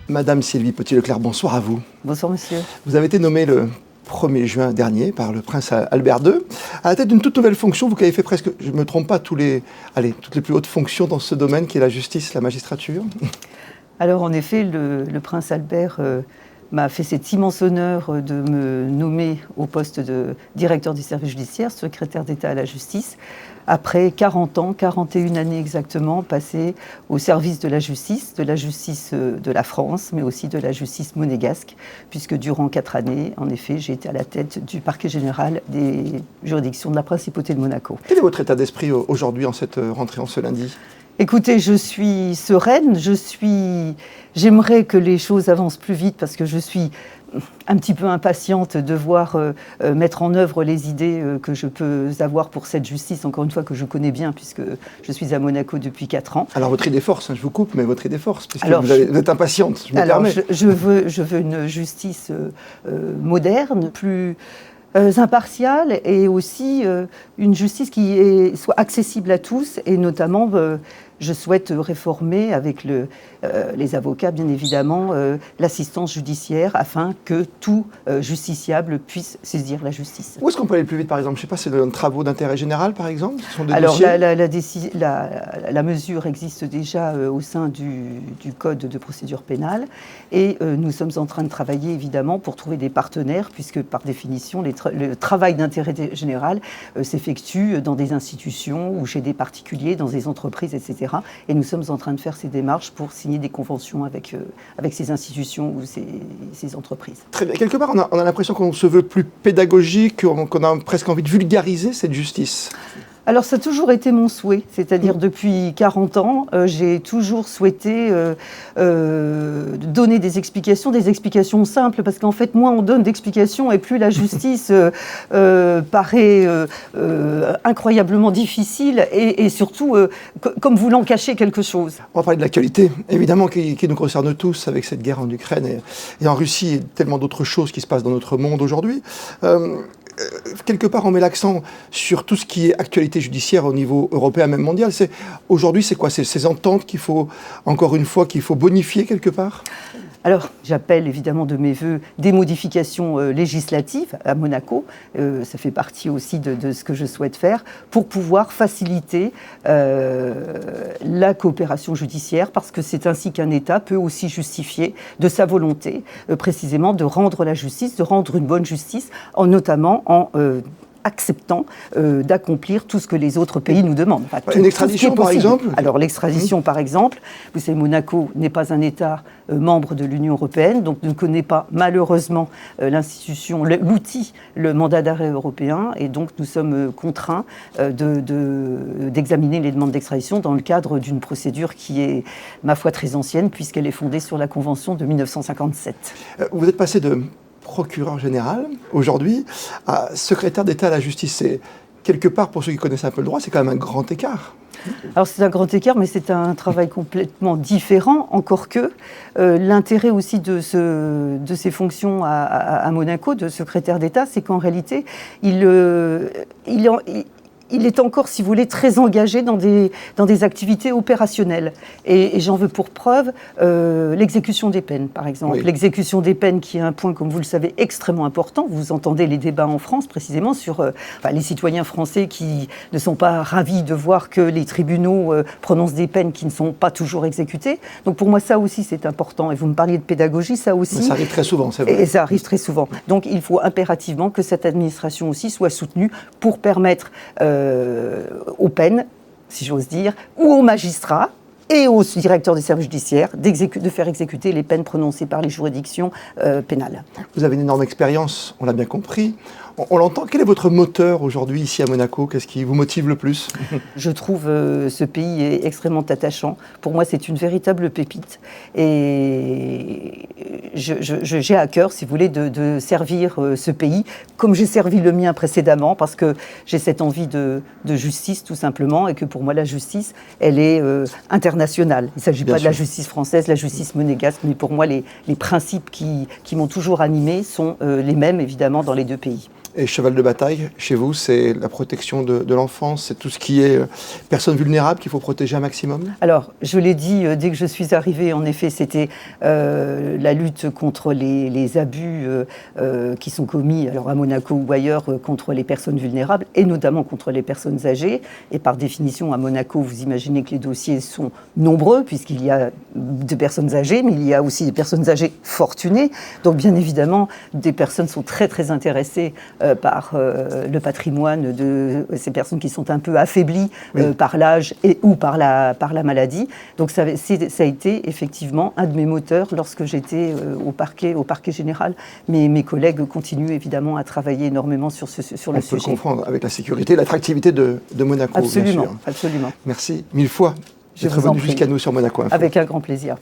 Madame Sylvie Potier-Leclerc, bonsoir à vous. Bonsoir monsieur. Vous avez été nommée le 1er juin dernier par le prince Albert II à la tête d'une toute nouvelle fonction, vous qui avez fait presque, je ne me trompe pas, toutes les plus hautes fonctions dans ce domaine qui est la justice, la magistrature. Alors en effet, le prince Albert m'a fait cet immense honneur de me nommer au poste de directeur du service judiciaire, secrétaire d'État à la justice, après 40 ans, 41 années exactement, passées au service de la justice de la France, mais aussi de la justice monégasque, puisque durant 4 années, en effet, j'ai été à la tête du parquet général des juridictions de la Principauté de Monaco. Quel est votre état d'esprit aujourd'hui en cette rentrée, en ce lundi ? Écoutez, je suis sereine, j'aimerais que les choses avancent plus vite parce que je suis un petit peu impatiente de voir mettre en œuvre les idées que je peux avoir pour cette justice, encore une fois que je connais bien puisque je suis à Monaco depuis 4 ans. Alors votre idée force, je vous coupe, mais votre idée force, puisque vous êtes impatiente, je me permets. Je veux une justice moderne, plus impartiale et aussi une justice qui soit accessible à tous et notamment je souhaite réformer avec les avocats, bien évidemment, l'assistance judiciaire afin que tout justiciable puisse saisir la justice. Où est-ce qu'on peut aller plus vite, par exemple ? Je ne sais pas, c'est des travaux d'intérêt général, par exemple ? Ce sont des Alors, dossiers la mesure existe déjà au sein du Code de procédure pénale et nous sommes en train de travailler, évidemment, pour trouver des partenaires, puisque, par définition, le travail d'intérêt général s'effectue dans des institutions ou chez des particuliers, dans des entreprises, etc. Et nous sommes en train de faire ces démarches pour signer des conventions avec ces institutions ou ces entreprises. Très bien. Quelque part, on a l'impression qu'on se veut plus pédagogique, qu'on a presque envie de vulgariser cette justice. Alors ça a toujours été mon souhait, c'est-à-dire depuis 40 ans, j'ai toujours souhaité donner des explications simples, parce qu'en fait, moins on donne d'explications et plus la justice paraît incroyablement difficile et surtout comme voulant cacher quelque chose. On va parler de l'actualité, évidemment, qui nous concerne tous avec cette guerre en Ukraine et en Russie et tellement d'autres choses qui se passent dans notre monde aujourd'hui. Quelque part, on met l'accent sur tout ce qui est actualité judiciaire au niveau européen, même mondial. Aujourd'hui, c'est quoi ? C'est ces ententes qu'il faut, encore une fois, qu'il faut bonifier quelque part ? Alors, j'appelle évidemment de mes voeux des modifications législatives à Monaco. Ça fait partie aussi de ce que je souhaite faire pour pouvoir faciliter la coopération judiciaire, parce que c'est ainsi qu'un État peut aussi justifier de sa volonté, précisément, de rendre la justice, de rendre une bonne justice, notamment en acceptant d'accomplir tout ce que les autres pays nous demandent. Enfin, une extradition, par exemple ? Alors, l'extradition, par exemple, vous savez, Monaco n'est pas un État membre de l'Union européenne, donc ne connaît pas, malheureusement, l'institution, l'outil, le mandat d'arrêt européen, et donc nous sommes contraints d'examiner les demandes d'extradition dans le cadre d'une procédure qui est, ma foi, très ancienne, puisqu'elle est fondée sur la Convention de 1957. Vous êtes passé de procureur général, aujourd'hui, à secrétaire d'État à la justice. C'est quelque part, pour ceux qui connaissent un peu le droit, c'est quand même un grand écart. Alors c'est un grand écart, mais c'est un travail complètement différent, encore que l'intérêt aussi de ces fonctions à Monaco, de secrétaire d'État, c'est qu'en réalité, il est encore, si vous voulez, très engagé dans des activités opérationnelles. Et j'en veux pour preuve l'exécution des peines, par exemple. Oui. L'exécution des peines qui est un point, comme vous le savez, extrêmement important. Vous entendez les débats en France, précisément, sur les citoyens français qui ne sont pas ravis de voir que les tribunaux prononcent des peines qui ne sont pas toujours exécutées. Donc pour moi, ça aussi, c'est important. Et vous me parliez de pédagogie, ça aussi. Mais ça arrive très souvent, c'est vrai. Et ça arrive très souvent. Donc il faut impérativement que cette administration aussi soit soutenue pour permettre aux peines, si j'ose dire, ou aux magistrats et aux directeurs des services judiciaires de faire exécuter les peines prononcées par les juridictions pénales. Vous avez une énorme expérience, on l'a bien compris. On l'entend. Quel est votre moteur aujourd'hui ici à Monaco ? Qu'est-ce qui vous motive le plus ? Je trouve ce pays est extrêmement attachant. Pour moi, c'est une véritable pépite. Et j'ai à cœur, si vous voulez, de servir ce pays comme j'ai servi le mien précédemment, parce que j'ai cette envie de justice, tout simplement, et que pour moi, la justice, elle est internationale. Il ne s'agit pas de la justice française, la justice monégasque, mais pour moi, les principes qui m'ont toujours animé sont les mêmes, évidemment, dans les deux pays. Et cheval de bataille, chez vous, c'est la protection de l'enfance, c'est tout ce qui est personnes vulnérables qu'il faut protéger un maximum? Alors, je l'ai dit dès que je suis arrivée, en effet, c'était la lutte contre les abus qui sont commis, alors à Monaco ou ailleurs, contre les personnes vulnérables, et notamment contre les personnes âgées. Et par définition, à Monaco, vous imaginez que les dossiers sont nombreux, puisqu'il y a des personnes âgées, mais il y a aussi des personnes âgées fortunées. Donc, bien évidemment, des personnes sont très, très intéressées par le patrimoine de ces personnes qui sont un peu affaiblies par l'âge ou par la maladie. Donc ça a été effectivement un de mes moteurs lorsque j'étais au parquet général. Mais mes collègues continuent évidemment à travailler énormément sur le sujet. On peut comprendre avec la sécurité, l'attractivité de Monaco, absolument, bien sûr. Absolument. Merci 1000 fois d'être venu jusqu'à nous sur Monaco Info. Avec un grand plaisir.